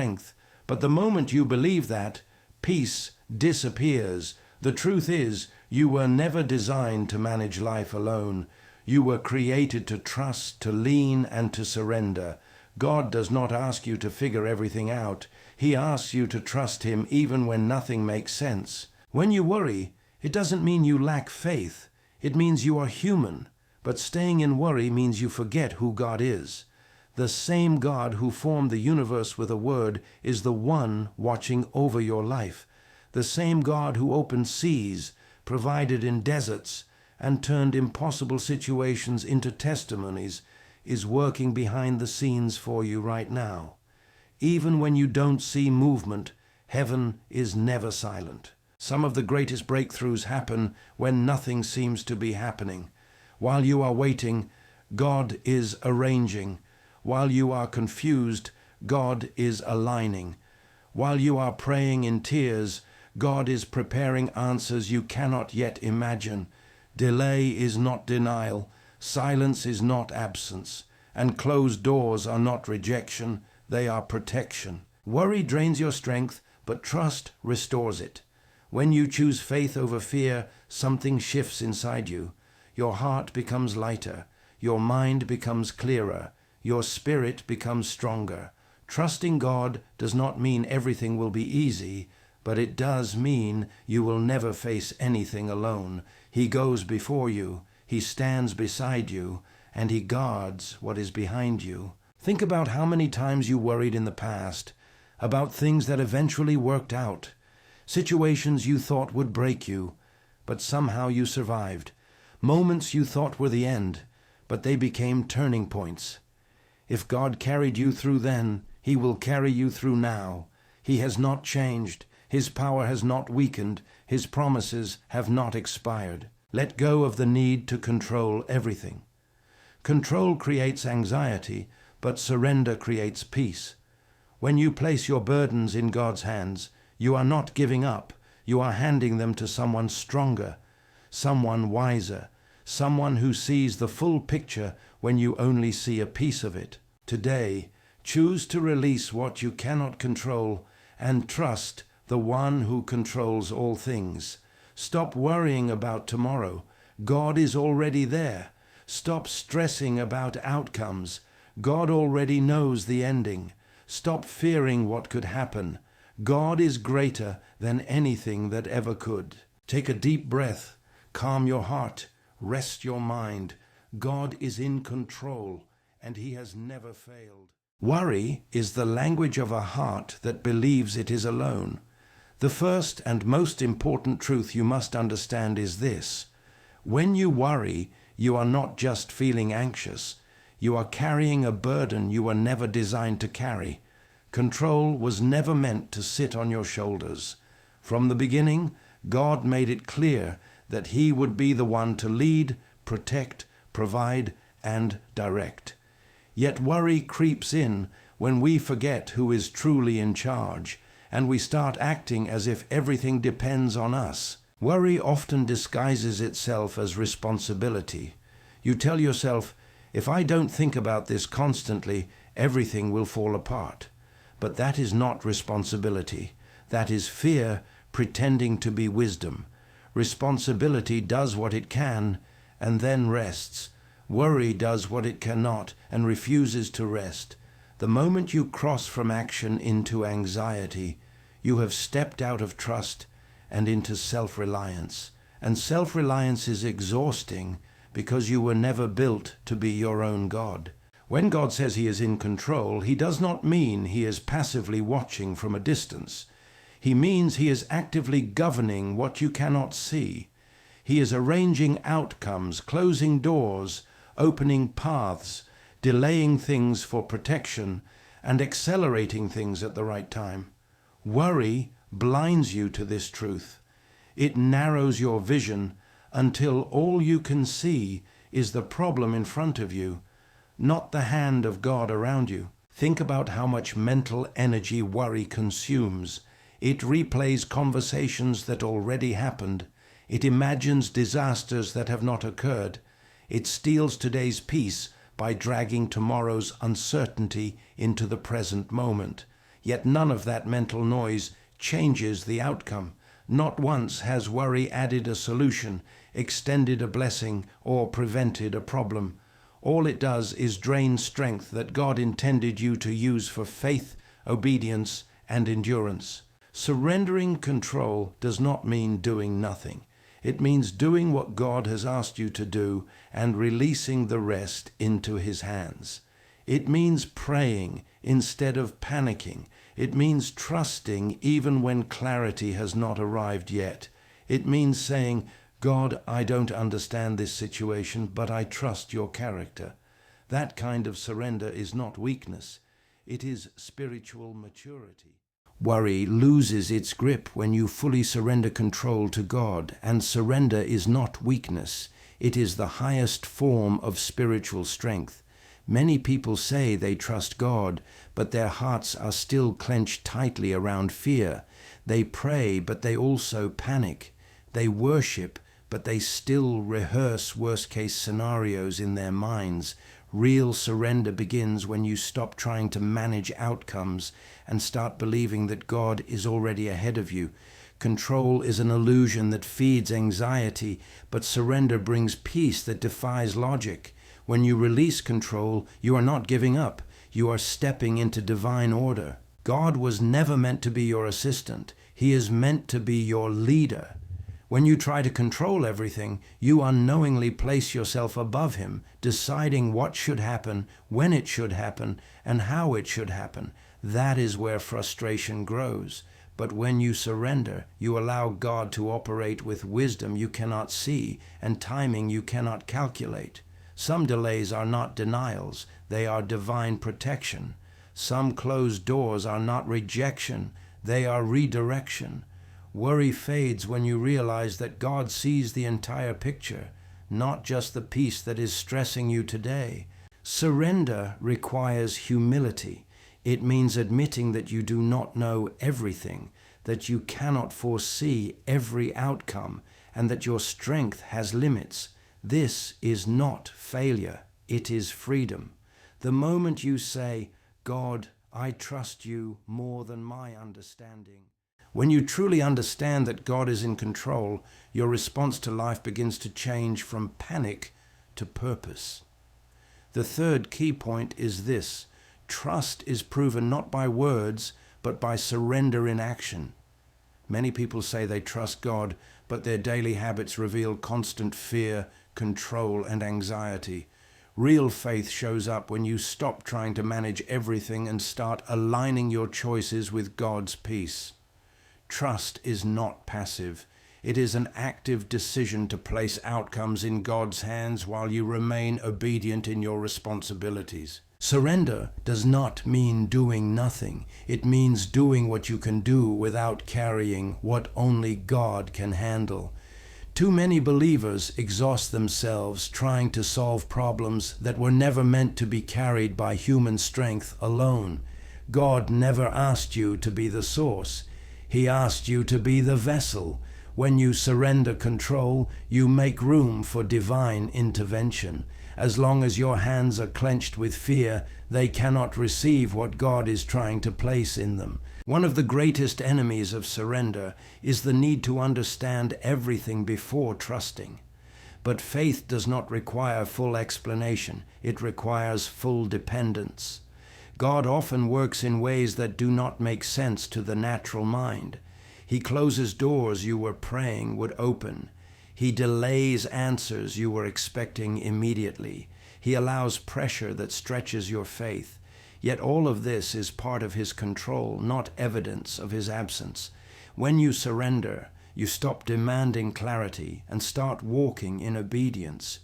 strength. But the moment you believe that, peace disappears. The truth is, you were never designed to manage life alone. You were created to trust, to lean, and to surrender. God does not ask you to figure everything out. He asks you to trust Him even when nothing makes sense. When you worry, it doesn't mean you lack faith. It means you are human. But staying in worry means you forget who God is. The same God who formed the universe with a word is the one watching over your life. The same God who opened seas, provided in deserts, and turned impossible situations into testimonies is working behind the scenes for you right now. Even when you don't see movement, heaven is never silent. Some of the greatest breakthroughs happen when nothing seems to be happening. While you are waiting, God is arranging. While you are confused, God is aligning. While you are praying in tears, God is preparing answers you cannot yet imagine. Delay is not denial, silence is not absence, and closed doors are not rejection, they are protection. Worry drains your strength, but trust restores it. When you choose faith over fear, something shifts inside you. Your heart becomes lighter, your mind becomes clearer, your spirit becomes stronger. Trusting God does not mean everything will be easy, but it does mean you will never face anything alone. He goes before you, He stands beside you, and He guards what is behind you. Think about how many times you worried in the past, about things that eventually worked out, situations you thought would break you, but somehow you survived, moments you thought were the end, but they became turning points. If God carried you through then, He will carry you through now. He has not changed. His power has not weakened. His promises have not expired. Let go of the need to control everything. Control creates anxiety, but surrender creates peace. When you place your burdens in God's hands, you are not giving up. You are handing them to someone stronger, someone wiser, someone who sees the full picture when you only see a piece of it. Today, choose to release what you cannot control and trust the one who controls all things. Stop worrying about tomorrow. God is already there. Stop stressing about outcomes. God already knows the ending. Stop fearing what could happen. God is greater than anything that ever could. Take a deep breath. Calm your heart. Rest your mind. God is in control, and He has never failed. Worry is the language of a heart that believes it is alone. The first and most important truth you must understand is this: when you worry, you are not just feeling anxious. You are carrying a burden you were never designed to carry. Control was never meant to sit on your shoulders. From the beginning, God made it clear that He would be the one to lead, protect, provide, and direct. Yet worry creeps in when we forget who is truly in charge, and we start acting as if everything depends on us. Worry often disguises itself as responsibility. You tell yourself, if I don't think about this constantly, everything will fall apart. But that is not responsibility. That is fear pretending to be wisdom. Responsibility does what it can and then rests. Worry does what it cannot and refuses to rest. The moment you cross from action into anxiety, you have stepped out of trust and into self-reliance. And self-reliance is exhausting because you were never built to be your own God. When God says He is in control, He does not mean He is passively watching from a distance. He means He is actively governing what you cannot see. He is arranging outcomes, closing doors, opening paths, delaying things for protection, and accelerating things at the right time. Worry blinds you to this truth. It narrows your vision until all you can see is the problem in front of you, not the hand of God around you. Think about how much mental energy worry consumes. It replays conversations that already happened. It imagines disasters that have not occurred. It steals today's peace by dragging tomorrow's uncertainty into the present moment. Yet none of that mental noise changes the outcome. Not once has worry added a solution, extended a blessing, or prevented a problem. All it does is drain strength that God intended you to use for faith, obedience, and endurance. Surrendering control does not mean doing nothing. It means doing what God has asked you to do and releasing the rest into His hands. It means praying instead of panicking. It means trusting even when clarity has not arrived yet. It means saying, God, I don't understand this situation, but I trust your character. That kind of surrender is not weakness. It is spiritual maturity. Worry loses its grip when you fully surrender control to God, and surrender is not weakness. It is the highest form of spiritual strength. Many people say they trust God, but their hearts are still clenched tightly around fear. They pray, but they also panic. They worship, but they still rehearse worst-case scenarios in their minds. Real surrender begins when you stop trying to manage outcomes and start believing that God is already ahead of you. Control is an illusion that feeds anxiety, but surrender brings peace that defies logic. When you release control, you are not giving up. You are stepping into divine order. God was never meant to be your assistant. He is meant to be your leader. When you try to control everything, you unknowingly place yourself above Him, deciding what should happen, when it should happen, and how it should happen. That is where frustration grows. But when you surrender, you allow God to operate with wisdom you cannot see and timing you cannot calculate. Some delays are not denials, they are divine protection. Some closed doors are not rejection, they are redirection. Worry fades when you realize that God sees the entire picture, not just the piece that is stressing you today. Surrender requires humility. It means admitting that you do not know everything, that you cannot foresee every outcome, and that your strength has limits. This is not failure, it is freedom. The moment you say, God, I trust you more than my understanding. When you truly understand that God is in control, your response to life begins to change from panic to purpose. The third key point is this: trust is proven not by words, but by surrender in action. Many people say they trust God, but their daily habits reveal constant fear, control, and anxiety. Real faith shows up when you stop trying to manage everything and start aligning your choices with God's peace. Trust is not passive. It is an active decision to place outcomes in God's hands while you remain obedient in your responsibilities. Surrender does not mean doing nothing. It means doing what you can do without carrying what only God can handle. Too many believers exhaust themselves trying to solve problems that were never meant to be carried by human strength alone. God never asked you to be the source. He asked you to be the vessel. When you surrender control, you make room for divine intervention. As long as your hands are clenched with fear, they cannot receive what God is trying to place in them. One of the greatest enemies of surrender is the need to understand everything before trusting. But faith does not require full explanation. It requires full dependence. God often works in ways that do not make sense to the natural mind. He closes doors you were praying would open. He delays answers you were expecting immediately. He allows pressure that stretches your faith. Yet all of this is part of His control, not evidence of His absence. When you surrender, you stop demanding clarity and start walking in obedience.